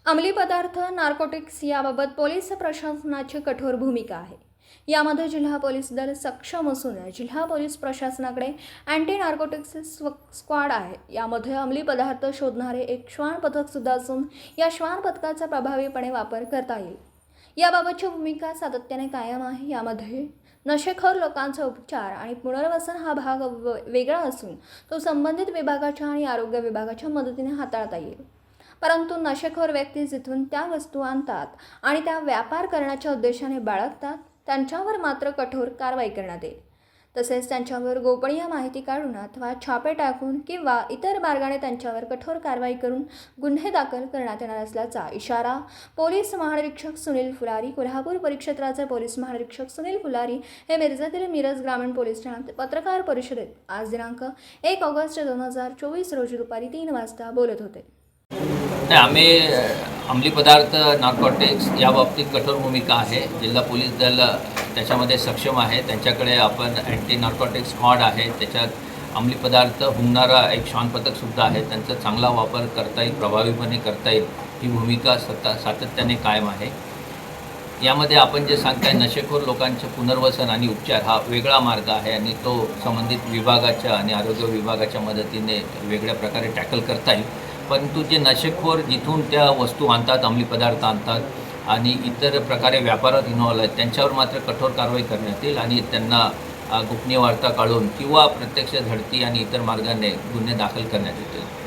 अंमली पदार्थ नार्कोटिक्स याबाबत पोलीस प्रशासनाची कठोर भूमिका आहे। यामध्ये जिल्हा पोलीस दल सक्षम असून जिल्हा पोलीस प्रशासनाकडे अँटी नार्कोटिक्स स्क्वॉड आहे। यामध्ये अंमली पदार्थ शोधणारे एक श्वान पथक सुद्धा असून या श्वान पथकाचा प्रभावीपणे वापर करता येईल याबाबतची भूमिका सातत्याने कायम आहे। यामध्ये नशेखोर लोकांचा उपचार आणि पुनर्वसन हा भाग वेगळा असून तो संबंधित विभागाच्या आणि आरोग्य विभागाच्या मदतीने हाताळता येईल। परंतु नशेखोर व्यक्ती जिथून त्या वस्तू आणतात आणि त्या व्यापार करण्याच्या उद्देशाने बाळगतात त्यांच्यावर मात्र कठोर कारवाई करण्यात येईल। तसेच त्यांच्यावर गोपनीय माहिती काढून अथवा छापे टाकून किंवा इतर मार्गाने त्यांच्यावर कठोर कारवाई करून गुन्हे दाखल करण्यात येणार असल्याचा इशारा पोलीस महानिरीक्षक सुनील फुलारी, कोल्हापूर परिक्षेत्राचे पोलीस महानिरीक्षक सुनील फुलारी हे मिरजेतील मिरज ग्रामीण पोलीस ठाण्यात पत्रकार परिषदेत आज दिनांक 1 ऑगस्ट 2024 रोजी दुपारी 3 वाजता बोलत होते। आम्ही अंमली पदार्थ नार्कोटिक्स या बाबतीत कठोर भूमिका आहे। जिल्हा पोलीस दल त्याच्यामध्ये सक्षम आहे। त्यांच्याकडे आपण अँटी नार्कोटिक्स स्क्वॉड आहे। त्याच्यात अंमली पदार्थ हुंगणारा एक श्वान पथकसुद्धा आहे। त्यांचा चांगला वापर करता येईल, प्रभावीपणे करता येईल ही भूमिका सातत्याने कायम आहे। यामध्ये आपण जे सांगताय नशेखोर लोकांचे पुनर्वसन आणि उपचार हा वेगळा मार्ग आहे आणि तो संबंधित विभागाच्या आणि आरोग्य विभागाच्या मदतीने वेगळ्या प्रकारे टॅकल करता येईल। परंतु जे नशेखोर जिथून त्या वस्तू आणतात, अंमली पदार्थ आणतात आणि इतर प्रकारे व्यापारात इन्व्हॉल्व आहेत त्यांच्यावर मात्र कठोर कारवाई करण्यात येईल आणि त्यांना गोपनीय वार्ता काढून किंवा प्रत्यक्ष झडती आणि इतर मार्गाने गुन्हे दाखल करण्यात येतील।